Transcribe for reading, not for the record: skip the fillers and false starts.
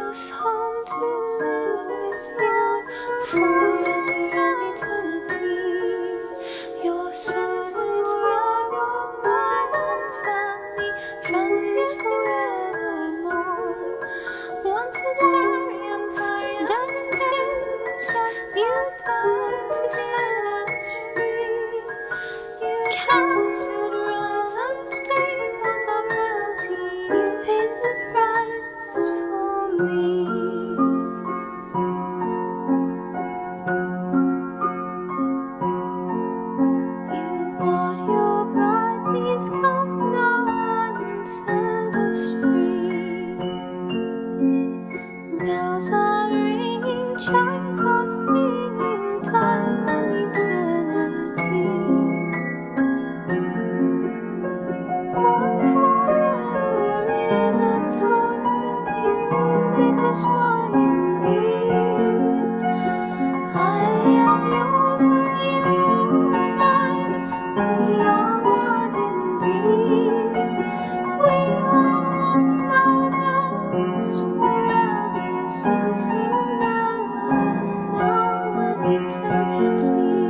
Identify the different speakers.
Speaker 1: us home to with you forever and eternity. Your servants, royal bride and family, friends forevermore. Once at variance, then since you died to set us free. Captured ransom state was our penalty. You paid the price for me. You bought your bride, please come now and set us free. Bells are ringing, chimes are singing, time and eternity. One forever in atonement, you make us one in thee. I am yours and you are mine, we are one in thee. We are one now, forever, so sing now and eternity.